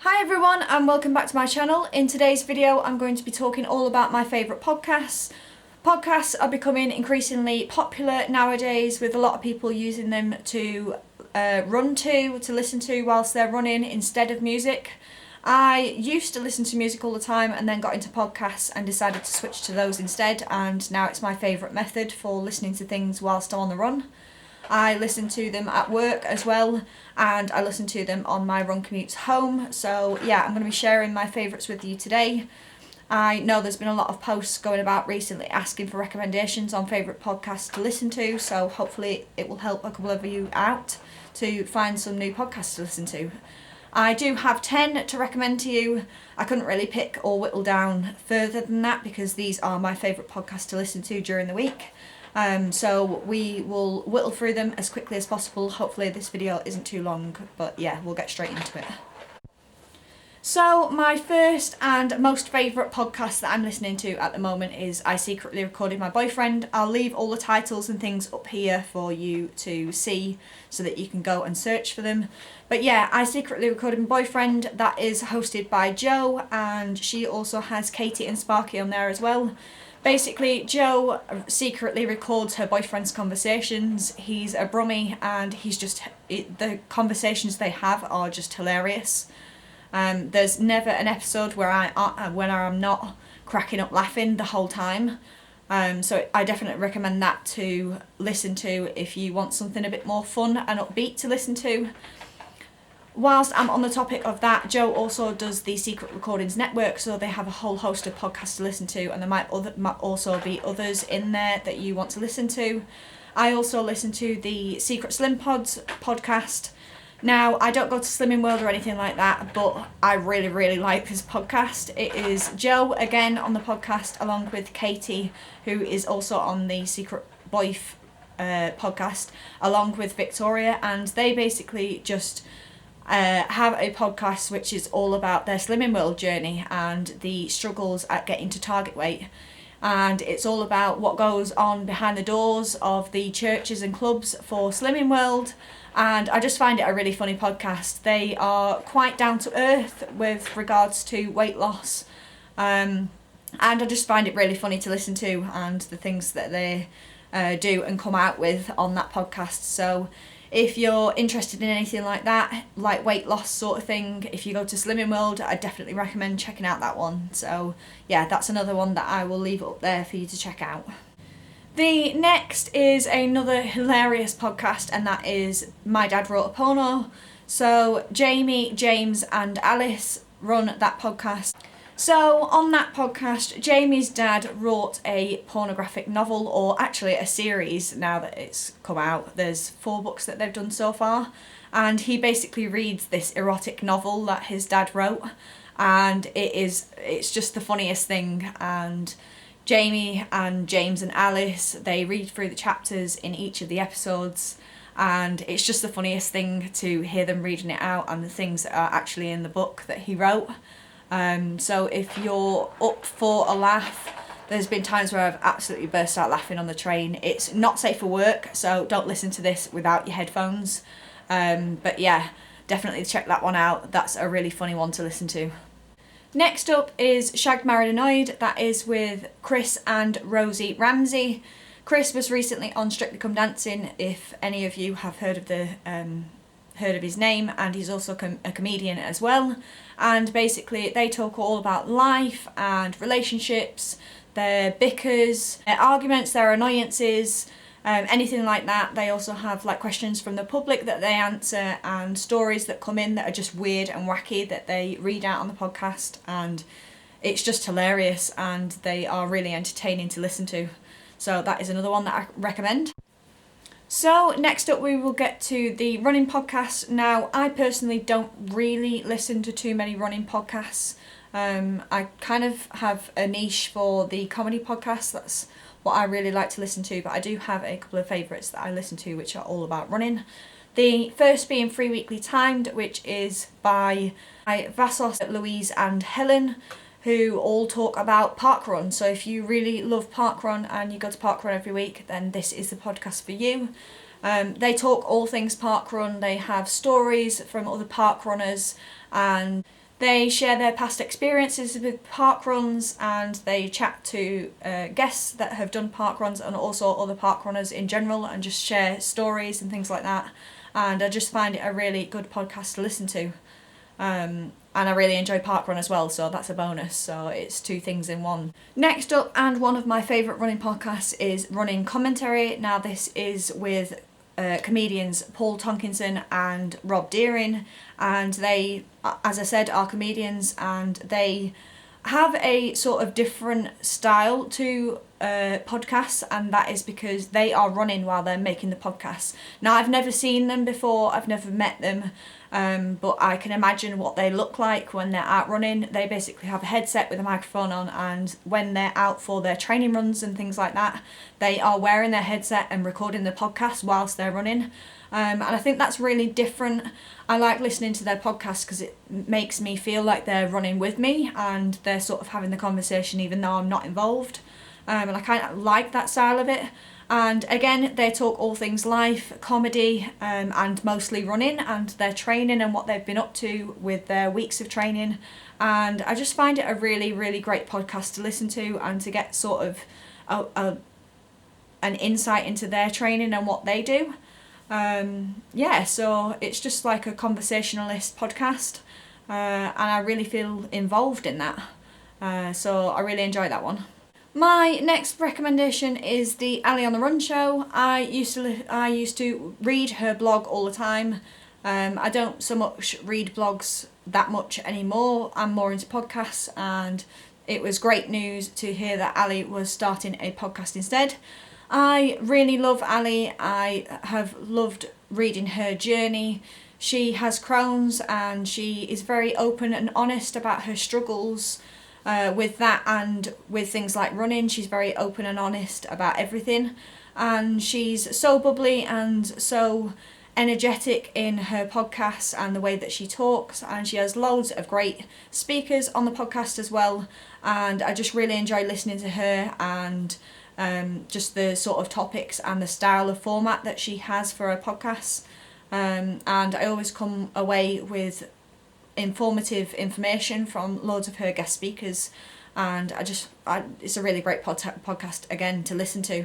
Hi everyone and welcome back to my channel. In today's video I'm going to be talking all about my favourite podcasts. Podcasts are becoming increasingly popular nowadays, with a lot of people using them to listen to whilst they're running instead of music. I used to listen to music all the time and then got into podcasts and decided to switch to those instead, and now it's my favourite method for listening to things whilst I'm on the run. I listen to them at work as well, and I listen to them on my run commutes home. So yeah, I'm going to be sharing my favourites with you today. I know there's been a lot of posts going about recently asking for recommendations on favourite podcasts to listen to, so hopefully it will help a couple of you out to find some new podcasts to listen to. I do have 10 to recommend to you. I couldn't really pick or whittle down further than that because these are my favourite podcasts to listen to during the week. So we will whittle through them as quickly as possible. Hopefully this video isn't too long, but yeah, we'll get straight into it. So my first and most favourite podcast that I'm listening to at the moment is I Secretly Recorded My Boyfriend. I'll leave all the titles and things up here for you to see so that you can go and search for them. But yeah, I Secretly Recorded My Boyfriend, that is hosted by Jo, and she also has Katie and Sparky on there as well. Basically, Jo secretly records her boyfriend's conversations. He's a brummie and the conversations they have are just hilarious. There's never an episode when I'm not cracking up laughing the whole time. So I definitely recommend that to listen to if you want something a bit more fun and upbeat to listen to. Whilst I'm on the topic of that, Jo also does the Secret Recordings Network, so they have a whole host of podcasts to listen to, and there might also be others in there that you want to listen to. I also listen to the Secret Slim Pods podcast. Now, I don't go to Slimming World or anything like that, but I really, really like this podcast. It is Jo again on the podcast, along with Katie, who is also on the Secret Boyf podcast, along with Victoria, and they basically just have a podcast which is all about their Slimming World journey and the struggles at getting to target weight. And it's all about what goes on behind the doors of the churches and clubs for Slimming World. And I just find it a really funny podcast. They are quite down to earth with regards to weight loss. And I just find it really funny to listen to, and the things that they do and come out with on that podcast. So if you're interested in anything like that, like weight loss sort of thing, if you go to Slimming World, I definitely recommend checking out that one. So yeah, that's another one that I will leave up there for you to check out. The next is another hilarious podcast, and that is My Dad Brought Epona. So Jamie, James and Alice run that podcast. So on that podcast, Jamie's dad wrote a pornographic novel, or actually a series now that it's come out. There's 4 books that they've done so far, and he basically reads this erotic novel that his dad wrote, and it's just the funniest thing. And Jamie and James and Alice, they read through the chapters in each of the episodes, and it's just the funniest thing to hear them reading it out and the things that are actually in the book that he wrote. So if you're up for a laugh, there's been times where I've absolutely burst out laughing on the train. It's not safe for work, so don't listen to this without your headphones. But yeah, definitely check that one out. That's a really funny one to listen to. Next up is Shaq, Married, Annoyed. That is with Chris and Rosie Ramsey. Chris was recently on Strictly Come Dancing, if any of you have heard of his name, and he's also a comedian as well. And basically they talk all about life and relationships, their bickers, their arguments, their annoyances, anything like that. They also have like questions from the public that they answer, and stories that come in that are just weird and wacky that they read out on the podcast, and it's just hilarious and they are really entertaining to listen to. So that is another one that I recommend. So next up we will get to the running podcast. Now, I personally don't really listen to too many running podcasts. I kind of have a niche for the comedy podcasts. That's what I really like to listen to, but I do have a couple of favourites that I listen to which are all about running. The first being Free Weekly Timed, which is by Vassos, Louise and Helen, who all talk about parkrun. So if you really love parkrun and you go to parkrun every week, then this is the podcast for you. They talk all things parkrun. They have stories from other parkrunners, and They share their past experiences with park runs, and they chat to guests that have done park runs and also other park runners in general, and just share stories and things like that. And I just find it a really good podcast to listen to. And I really enjoy parkrun as well, so that's a bonus. So it's two things in one. Next up, and one of my favourite running podcasts, is Running Commentary. Now this is with comedians Paul Tonkinson and Rob Deering, and they, as I said, are comedians, and they have a sort of different style to podcasts, and that is because they are running while they're making the podcasts. Now, I've never seen them before, I've never met them, but I can imagine what they look like when they're out running. They basically have a headset with a microphone on, and when they're out for their training runs and things like that, they are wearing their headset and recording the podcast whilst they're running. And I think that's really different. I like listening to their podcast because it makes me feel like they're running with me and they're sort of having the conversation even though I'm not involved. And I kind of like that style of it. And again, they talk all things life, comedy, and mostly running and their training and what they've been up to with their weeks of training. And I just find it a really, really great podcast to listen to and to get sort of an insight into their training and what they do. So it's just like a conversationalist podcast, and I really feel involved in that. So I really enjoy that one. My next recommendation is the Ali on the Run show. I used to read her blog all the time. I don't so much read blogs that much anymore. I'm more into podcasts, and it was great news to hear that Ali was starting a podcast instead. I really love Ali. I have loved reading her journey. She has Crohn's, and she is very open and honest about her struggles with that, and with things like running. She's very open and honest about everything, and she's so bubbly and so energetic in her podcasts and the way that she talks, and she has loads of great speakers on the podcast as well, and I just really enjoy listening to her, and just the sort of topics and the style of format that she has for her podcasts, and I always come away with informative information from loads of her guest speakers, and it's a really great podcast again to listen to.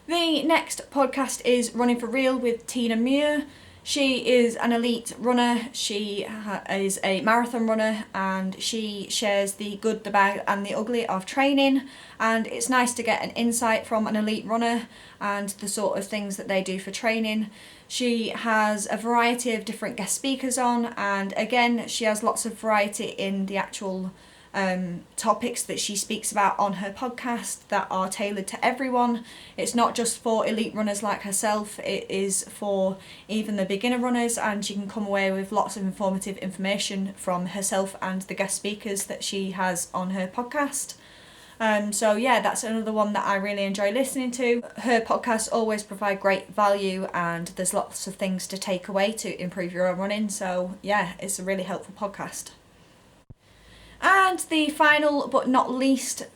The next podcast is Running for Real with Tina Muir. She is an elite runner. She is a marathon runner, and she shares the good, the bad and the ugly of training, and it's nice to get an insight from an elite runner and the sort of things that they do for training. She has a variety of different guest speakers on, and again she has lots of variety in the actual topics that she speaks about on her podcast that are tailored to everyone. It's not just for elite runners like herself, it is for even the beginner runners, and she can come away with lots of informative information from herself and the guest speakers that she has on her podcast. That's another one that I really enjoy listening to. Her podcasts always provide great value, and there's lots of things to take away to improve your own running, so yeah, it's a really helpful podcast. And the final but not least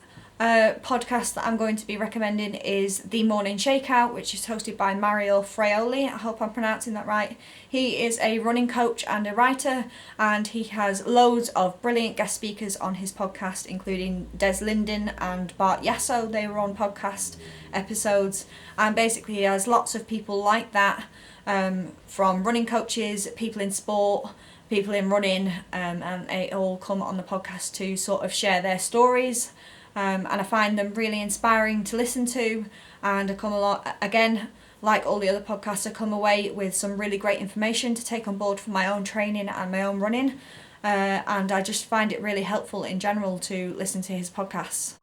podcast that I'm going to be recommending is the Morning Shakeout, which is hosted by Mario Fraioli. I hope I'm pronouncing that right. He is a running coach and a writer, and he has loads of brilliant guest speakers on his podcast, including Des Linden and Bart Yasso. They were on podcast episodes, and basically he has lots of people like that, from running coaches, people in sport, people in running, and they all come on the podcast to sort of share their stories, and I find them really inspiring to listen to, and I come along, again, like all the other podcasts, I come away with some really great information to take on board for my own training and my own running, and I just find it really helpful in general to listen to his podcasts.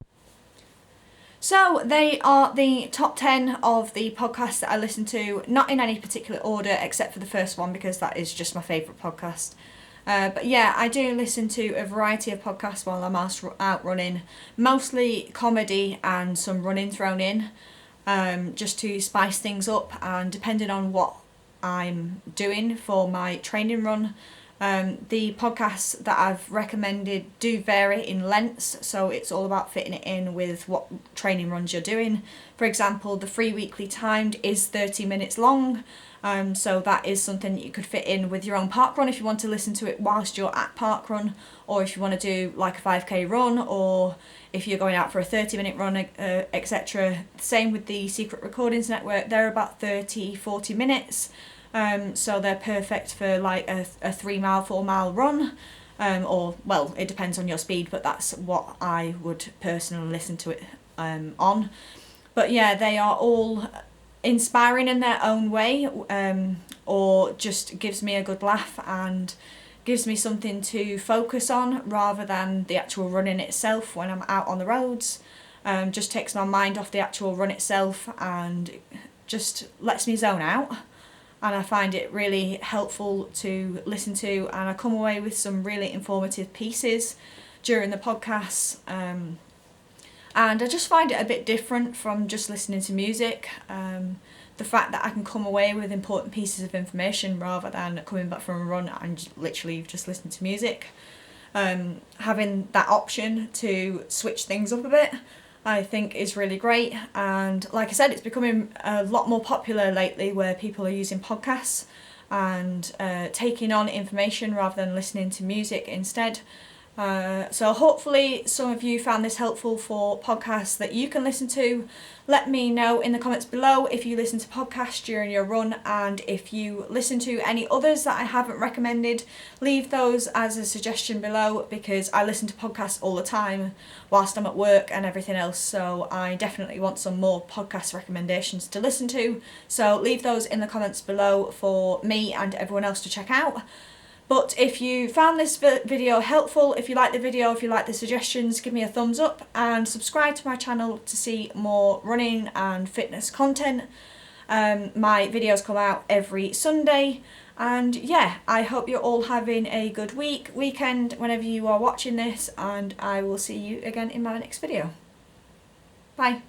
So they are the top 10 of the podcasts that I listen to, not in any particular order except for the first one because that is just my favourite podcast. But yeah, I do listen to a variety of podcasts while I'm out running, mostly comedy and some running thrown in, just to spice things up, and depending on what I'm doing for my training run, The podcasts that I've recommended do vary in lengths, so it's all about fitting it in with what training runs you're doing. For example, the free weekly timed is 30 minutes long, so that is something that you could fit in with your own park run if you want to listen to it whilst you're at park run, or if you want to do like a 5k run, or if you're going out for a 30-minute run, etc. Same with the Secret Recordings Network, they're about 30-40 minutes. So they're perfect for like a 3-mile, 4-mile run, or, well, it depends on your speed, but that's what I would personally listen to it on. But yeah, they are all inspiring in their own way, or just gives me a good laugh and gives me something to focus on rather than the actual running itself when I'm out on the roads. Just takes my mind off the actual run itself and just lets me zone out. And I find it really helpful to listen to, and I come away with some really informative pieces during the podcasts, and I just find it a bit different from just listening to music. The fact that I can come away with important pieces of information rather than coming back from a run and literally just listening to music. Having that option to switch things up a bit, I think is really great, and like I said, it's becoming a lot more popular lately where people are using podcasts and taking on information rather than listening to music instead. So hopefully some of you found this helpful for podcasts that you can listen to. Let me know in the comments below if you listen to podcasts during your run, and if you listen to any others that I haven't recommended, leave those as a suggestion below, because I listen to podcasts all the time whilst I'm at work and everything else, so I definitely want some more podcast recommendations to listen to. So leave those in the comments below for me and everyone else to check out. But if you found this video helpful, if you like the video, if you like the suggestions, give me a thumbs up and subscribe to my channel to see more running and fitness content. My videos come out every Sunday, and yeah, I hope you're all having a good weekend whenever you are watching this, and I will see you again in my next video. Bye.